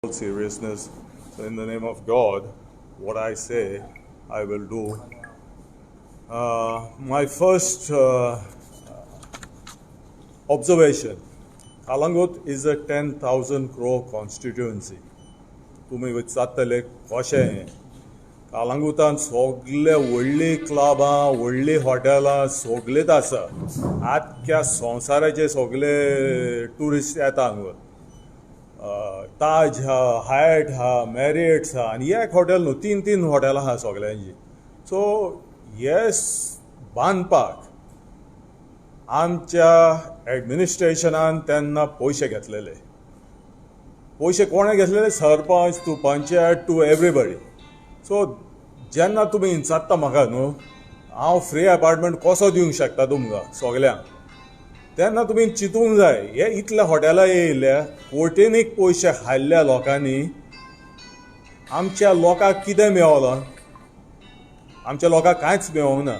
All seriousness. So in the name of God, what I say, I will do. My first observation, Calangute is a 10,000 crore constituency. तुम्ही विचारतले कशें कालांगुतान सगळे व्हडली क्लबां व्हडली हॉटेलां सगळीच आसा आख्या संवसाराचे सगळे ट्युरिस्ट येता हांगा ताज हा हायट हा मॅरियट्स हा आनी एक हॉटेल न्हू तीन हॉटेलां आहा सगळ्यांची सो हे बांदपाक आमच्या एडमिनिस्ट्रेशनान तेन्ना पयशे घेतलेले पयशे कोणे घेतलेले sarpanch to panchayat to everybody so जेन्ना तुमी विचारता म्हाका न्हू हांव फ्री अपार्टमेंट कसो दिवंक शकता तुमकां सगल्यांक तेन्ना तुमी चिंतूंक जाय हे इतले हॉटेलां येयल्या कोटींनीक पयशे हाडल्या लोकांनी आमच्या लोकांक कितें मेळोलां आमच्या लोकांक कांयच मेळोंक ना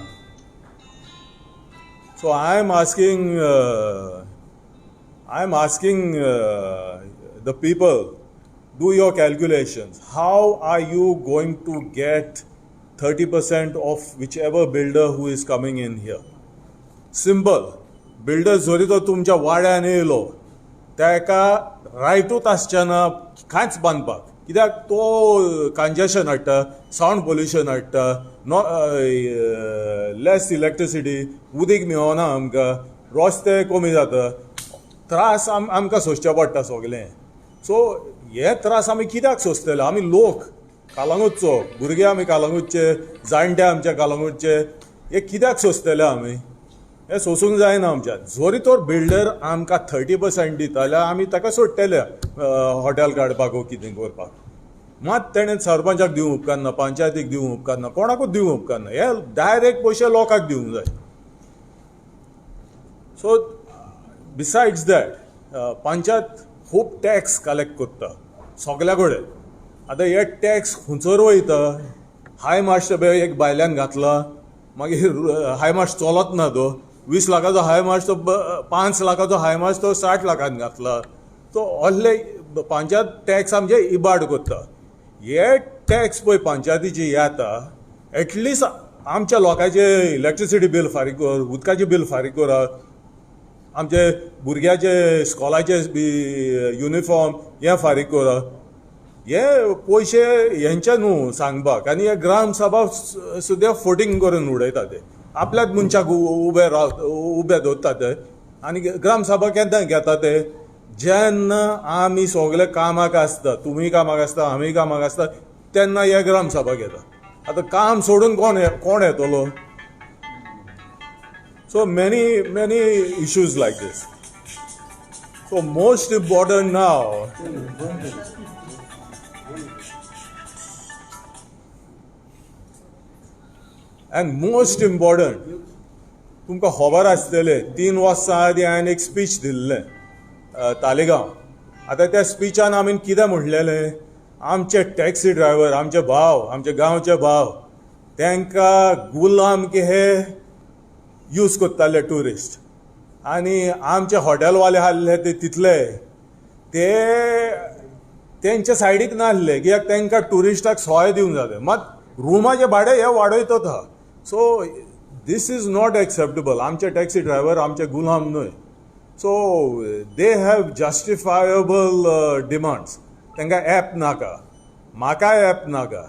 so I am asking the people, do your calculations. How are you going to get 30% of whichever builder who is coming in here? Simple. Builder जरी तो तुमच्या वाड्यान येयलो तेका रायटूच आसचेना कांयच बांदपाक कित्याक तो कंजेशन हाडटा सावंड पोल्युशन हाडटा लेस इलेक्ट्रिसिटी उदीक मेळना आमकां रस्ते कमी जाता त्रास आमकां सोंसचे पडटा सगळें सो हे त्रास आमी कित्याक सोंसतले आमी लोक कालांगूटचो भुरगे आमी कालांगूटचे जाणटे आमच्या कालांगूटचे हे कित्याक सोंसतले आमी हे सोंसूंक जायना आमच्यान जरी तर बिल्डर आमकां 30% दिता जाल्यार आमी ताका सोडटले हॉटेल काडपाक वो कितें करपाक मात तेणें सरपंचाक दिवंक उपकारना पंचायतीक दिवंक उपकारना कोणाकूच दिवंक उपकारना हे डायरेक्ट पयशे लोकांक दिवंक जाय सो बिसायड्स दॅट पंचायत खूब टॅक्स कलेक्ट करता सगळ्या कडेन आतां हे टॅक्स खंयसर वयता हाय मार्क्स एक बायल्यान घातला मागीर हाय मार्क्स चलत ना तो 20 लाखाचो हाय मार्क्स तो 5 लाखाचो हाय मार्क्स तो 60 लाखान घातला तो असले पंचायत टॅक्स आमचे इबाड करता हे टॅक्स पळय पंचायतीचे येता एटलिस्ट आमच्या लोकांचे इलेक्ट्रिसिटी बील फारीक कर उदकाचें बील फारीक करात आमचे भुरग्याचे स्कॉलाचे युनिफॉर्म हे फारीक करप हे पयशे हेंचे न्हू सांगपाक आनी हे ग्राम सभा सुद्दां फोटींग करून उडयता ते आपल्याच मनशाक उबे दवरता ते आनी ग्राम सभा केन्ना घेता ते जेन्ना आमी सगळे कामाक आसता तुमी कामाक आसता आमी कामाक आसता तेन्ना हे ग्राम सभा घेता आतां काम सोडून कोण येतलो So many issues like this. So most important now, and most important, तुमकां खबर आसतले 3 वर्सां आदी हांवें एक स्पीच दिल्लें तालिगांव आतां त्या स्पीचान हांवें कितें म्हणलेलें आमचे टॅक्सी ड्रायव्हर आमचे भाव आमचे गांवचे भाव तांकां गुलाम कहे यूज करताले ट्युरिस्ट आनी आमचे हॉटेलवाले आसले ते तितले ते तेंच्या सायडीक नासले कित्याक तांकां ट्युरिस्टाक सोय दिवंक जाय मात रुमाचे भाडें हे वाडयतात हा सो दीस इज नॉट एक्सेप्टेबल आमचे टॅक्सी ड्रायव्हर आमचे गुलाम न्हय सो दे हॅव जस्टिफायेबल डिमांड्स तांकां ॲप नाका म्हाकाय ॲप नाका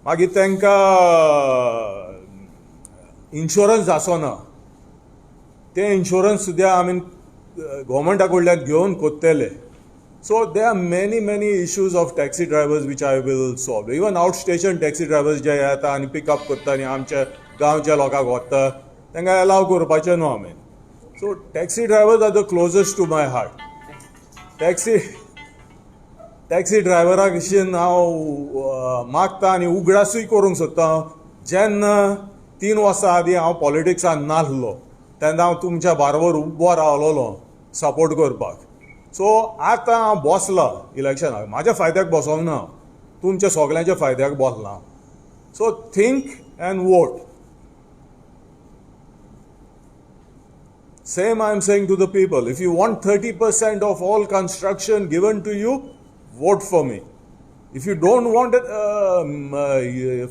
मागीर तांकां इन्शुरन्स आसना ते इन्शुरन्स सुद्दां आमी गव्हर्मेंटा कडल्यान घेवन कोत्तेले so they are many issues of taxi drivers which I will solve even out station taxi drivers जे येता आनी पिकअप करता आनी आमच्या गांवच्या लोकांक व्हरता तांकां अलाव करपाचें न्हू आमी so taxi drivers are the closest to my heart taxi ड्रायव्हरा भशेन हांव मागता आनी उगडासूय करूंक सोदता जेन्ना 3 वर्सां आदी हांव पॉलिटिक्सान नासलो तेन्ना हांव तुमच्या बारबर उबो रावलोलो सपोर्ट करपाक सो आतां हांव बसलां इलेक्शनाक म्हाज्या फायद्याक बसोंक ना तुमच्या सगळ्यांच्या फायद्याक बसलां so think and vote Same I am saying to the people. If you want 30% of all construction given to you, vote for me. If you don't want it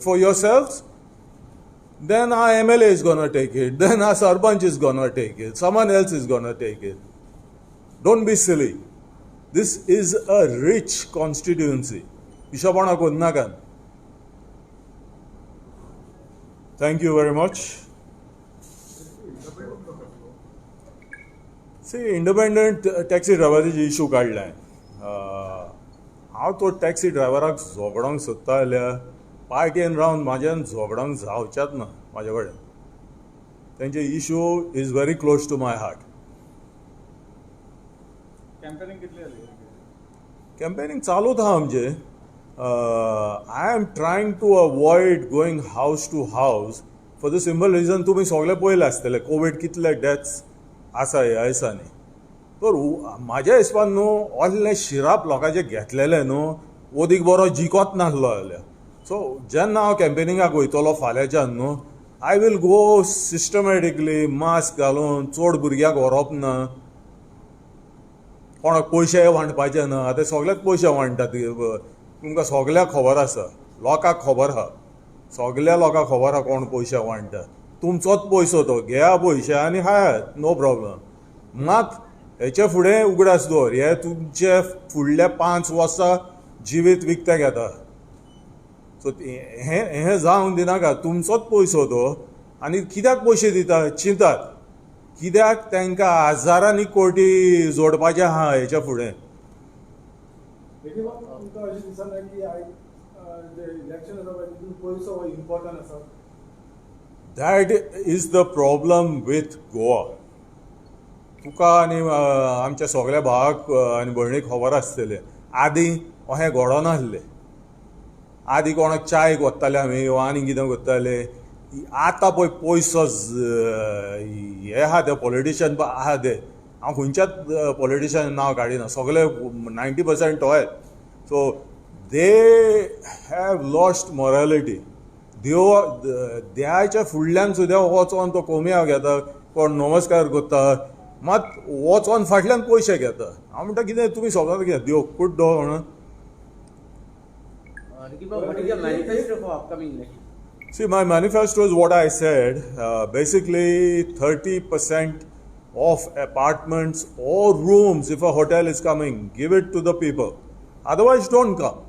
for yourselves, then our MLA is going to take it, then our Sarpanch is going to take it, someone else is going to take it. Don't be silly. This is a rich constituency. Ishapana kodnakan. Thank you very much. See, independent taxi driver issue काढलाय. हांव तो taxi ड्रायव्हराक झगडोंक सोदता जाल्यार पार्टीन रावन म्हाज्यान झगडोंक जावच्याच ना म्हाजे कडेन. तेंचे issue is very close to my heart. Campaigning चालूच आहा आमचे. I am trying to avoid going house to house for the simple reason तुमी सगळे पळयले आसतले कोवीड कितले डेथ्स आसा ह्या दिसांनी. तर म्हाज्या हिसपान न्हू असले शिराप लोकांचे घेतलेले न्हू ओदीक बरो जिकोत नासलो जाल्यार. सो जेन्ना हांव कॅम्पेनिंगाक वयतलो फाल्यांच्यान न्हू I will go systematically mask घालून चड भुरग्यांक व्हरप ना, कोणाक पयशे वांटपाचे ना. आतां सगळ्याक पयशे वांटतात तुमकां सगळ्याक खबर आसा, लोकांक खबर आहा, सगळ्या लोकांक खबर आहा कोण पयशे वांटता. तुमचोच पयसो तो घेया पयशे आनी हायात नो प्रॉब्लम. मात हेचे फुडें उगडास दवर, हे तुमचे फुडल्या 5 वर्सां जिवीत विकते घेता. सो हें जावंक दिनाका. तुमचोच पयसो तो आनी कित्याक पयशे दिता चिंतात. कित्याक तांकां हजारांनी कोटी जोडपाचे आहा हेच्या फुडें. That is the problem with Goa. तुका आनी आमच्या सगळ्या भावाक आनी भयणीक खबर आसतलें आदीं अशें घडों नासलें. आदीं कोणाक चायेक वताले आमी वा आनी कितें करताले. आतां पळय पयसो हे आहा ते पॉलिटिशियन आहा ते, हांव खंयच्याच पॉलिटिशियन नांव काडिना, सगळे 90% तो आहेत. सो दे हॅव लॉस्ट मॉरॅलिटी. देवाच्या फुडल्यान सुद्दां वचोन तो कोमया घेता, कोण नमस्कार करता, मात वचोन फाटल्यान पयशे घेता. हांव म्हणटा कितें तुमी सगळ्यांक कितें देव कुड्डो म्हणून. What is your manifesto for upcoming election? See, my manifesto is what I said. Basically, 30% of apartments or rooms, if a hotel is coming, give it to the people. Otherwise, don't come.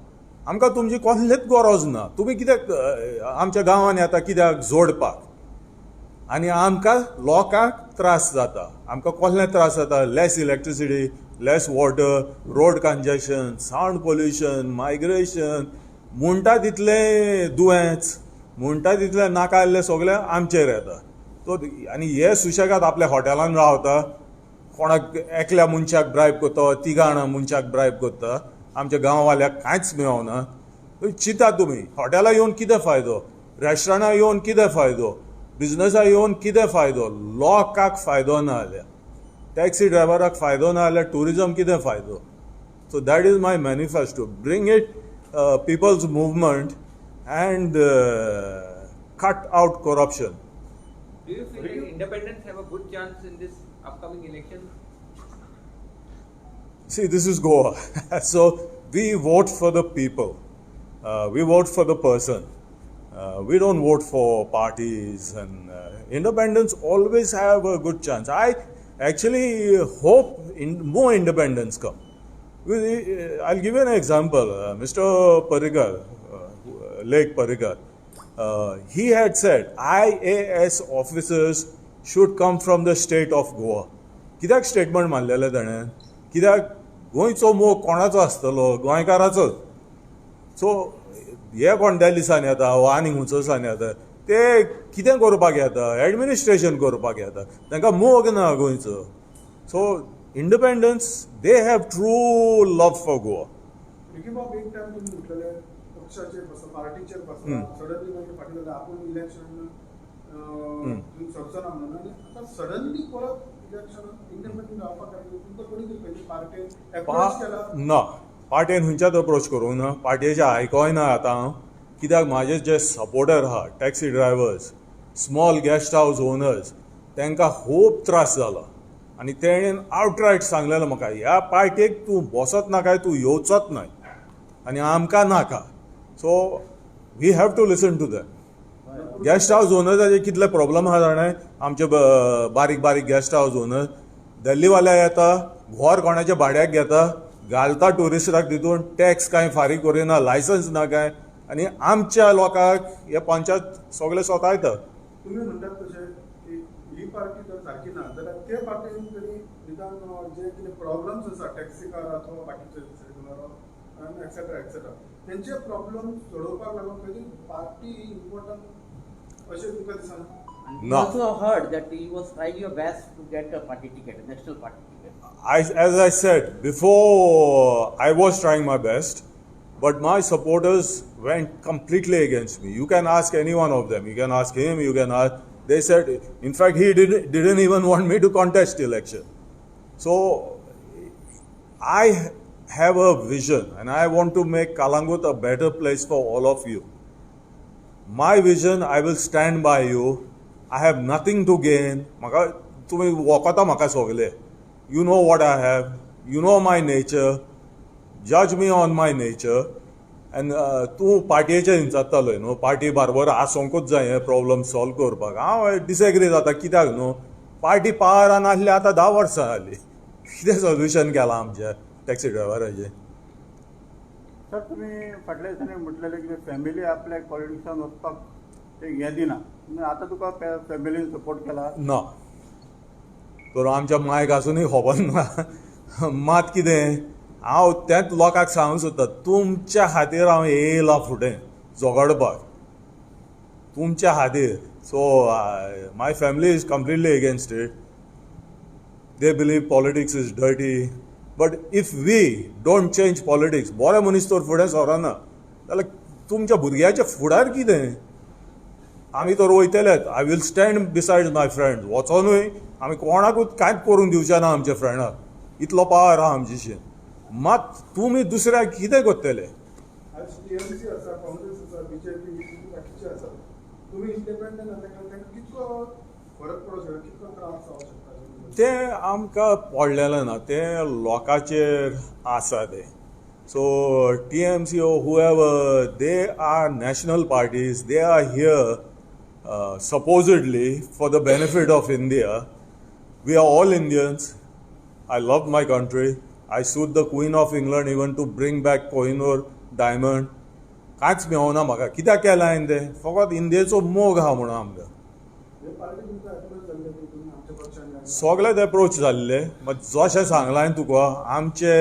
आमकां तुमची कसलीच गरज ना. तुमी कित्याक आमच्या गांवांत येता कित्याक जोडपाक. आनी आमकां लोकांक त्रास जाता. आमकां कसले त्रास जाता. Less electricity, less water, road congestion, sound pollution, migration, म्हणटा तितलें दुयेंस, म्हणटा तितलें नाका आसलें सगळें आमचेर येता. तो आनी हे सुशेगाद आपल्या हॉटेलान रावता, कोणाक एकल्या मनशाक ब्रायब करता, 3 जाणां मनशाक ब्रायब करता. आमच्या गांववाल्याक कांयच मेळना. चिंता तुमी हॉटेलां येवन कितें फायदो, रेस्टॉरंटां येवन कितें फायदो, बिजनसां येवन कितें फायदो. लोकांक फायदो ना जाल्यार, टॅक्सी ड्रायव्हराक फायदो ना जाल्यार टुरिजम कितें फायदो. So that is my manifesto. Bring it people's movement and cut out corruption. Do you feel like independents have a good chance in this upcoming election? See, this is Goa. So we vote for the people. We vote for the person. We don't vote for parties, and independents always have a good chance. I actually hope more independents come. I'll give you an example. Mr. Parikar, Lake Parikar, he had said IAS officers should come from the state of Goa. कित्याक statement मारलेलें ताणें? कित्याक गोंयचो मोग कोणाचो आसतलो? गोंयकाराचोच. सो हे कोण त्या दिसान येता वा आनी खंयचो दिसान येता ते कितें करपाक येता? एडमिनिस्ट्रेशन करपाक येता. तांकां मोग ना गोंयचो. सो independents, they have true love for Goa. ना पार्टीन खंयच्याच अप्रोच करूंक ना. पार्टीचे आयकोय ना आतां हांव. कित्याक म्हाजे जे सपोर्टर आहा taxi drivers, small guest house owners, तांकां खूब त्रास जाला. आनी तेणेन आवटरायट सांगलेलें म्हाका ह्या पार्टेक तूं बसत ना काय तूं येवचोच ना. आनी आमकां नाका. So we have to listen to them. Guest house ओनर्साचे कितले प्रॉब्लम आहा जाणाय. आमचे बारीक बारीक गेस्ट हाऊस ओनर दिल्लीवाले येता, घर कोणाच्या भाड्याक घेता, घालता टुरिस्टाक तितून, टॅक्स कांय फारीक करिना, लायसन्स ना कांय, आनी आमच्या लोकांक हे पंचायत सगळे स्वता येता. तुम्ही म्हणटात तशें की ही पार्टी जर सारकी ना जाल्यार ते पार्टीन तरी निदान जे कितें प्रॉब्लम्स आसा टॅक्सीकार अथवा बाकीचे रेग्युलर एक्सेट्रा एक्सेट्रा तेंचे प्रॉब्लम सोडोवपाक लागून खंय पार्टी इम्पॉर्टंट अशें तुका दिसना? You No. also heard that he was trying your best to get a party ticket, a national party ticket. As I said before, I was trying my best, but my supporters went completely against me. You can ask any one of them. You can ask him. You can ask. They said, in fact, he didn't even want me to contest election. So I have a vision, and I want to make Calangute a better place for all of you. My vision, I will stand by you. I have nothing to gain. Maka tumi wakata maka sogle. You know what I have. You know my nature. Judge me on my nature. And तूं पार्टीचे हिंचातलोय न्हू. Party barber आसोंकूच जाय हे problem solve करपाक. हांव disagree जाता. कित्याक न्हू, party पावरान आसली आतां 10 वर्सां जाली. कितें सोल्युशन केलां आमच्या टॅक्सी ड्रायव्हराचें? सर तुम्ही फाटल्या दिसांनी म्हटलेलें की फॅमिली आपल्या पॉलिटिक्सान वचपाक ते हें दिना. आतां तुका फॅमिलीन सपोर्ट केला? ना. तर आमच्या मायक आसूनय खबर ना. मात कितें, हांव तेंच लोकांक सांगूंक सोदता, तुमच्या खातीर हांव येयलां फुडें झगडपाक, तुमच्या खातीर. So my family is completely against it. They believe politics is dirty. But if we don't change politics, बरे मनीस तर फुडें सरना जाल्यार तुमच्या भुरग्याच्या फुडार कितें? आमी तर वयतलेच. I will stand beside my friends. वचोनूय आमी कोणाकूच कांयच करून दिवचे ना आमच्या फ्रेंडाक. इतलो पावर आहा आमचेशेन. मात तुमी दुसऱ्याक कितें करतले? आज टीएमसी आसा, काँग्रेस आसा, बीजेपी बाकीचे आसा. तुम्ही इंडिपेंडंट आसा ताका कितलो फरक पडूं शकता, कितलो त्रास जावं शकता? तें आमकां पडलेलें ना. तें लोकांचेर आसा तें. So TMC or whoever, they are national parties. They are here supposedly for the benefit of India. We are all Indians. I love my country. I sued the Queen of England even to bring back Kohinoor diamond. कांयच मेळना म्हाका. कित्याक केलां हांवें तें? फकत इंडियेचो मोग आहा म्हणून आमकां. हे पार्टी तुमकां अप्रोच जाल्ले की तुमी आमच्या पक्षान सगळेच अप्रोच जाल्ले. मात जशें सांगलां हांवें तुका, आमचे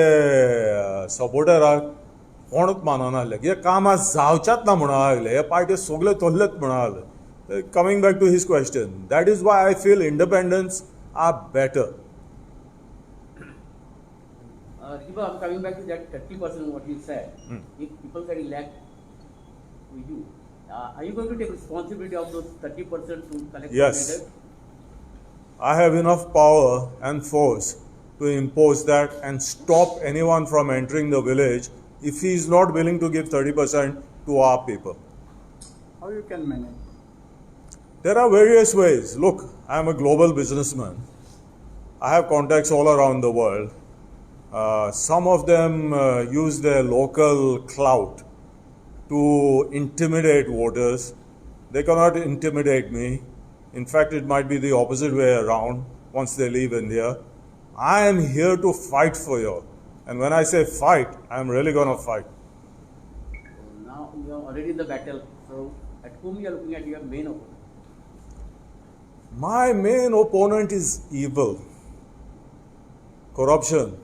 सपोर्टराक कोणूच माननासले. कित्याक कामां जावच्याच ना म्हणून लागले. हे पार्टी सगळे तोल्लेच म्हणून लागले. Coming back to his question, that is why I feel independence are better. Ricardo, I'm coming back to that 30% what you said. If people get elected to you, are you going to take responsibility of those 30% to collect? Yes. I have enough power and force to impose that and stop anyone from entering the village if he is not willing to give 30% to our people. How you can manage? There are various ways. Look, I am a global businessman. I have contacts all around the world. Some of them use their local clout to intimidate voters. They cannot intimidate me. In fact, it might be the opposite way around once they leave India. I am here to fight for you. And when I say fight, I am really going to fight. So now you are already in the battle. So at whom you are looking at your main opponent? My main opponent is evil, corruption,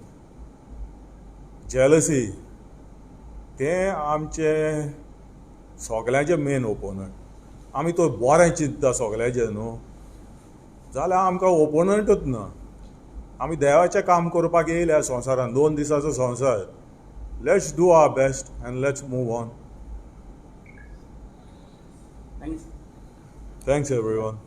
jealousy. तें आमचे सगळ्यांचे main ओपोनंट. आमी तो बरें चिंतता सगळ्याचें न्हू, जाल्यार आमकां ओपोनंटूच ना. आमी देवाचें काम करपाक येयल्या संवसारान. 2 दिसाचो संवसार. Let's do our best and let's move on. Thanks. Thanks everyone.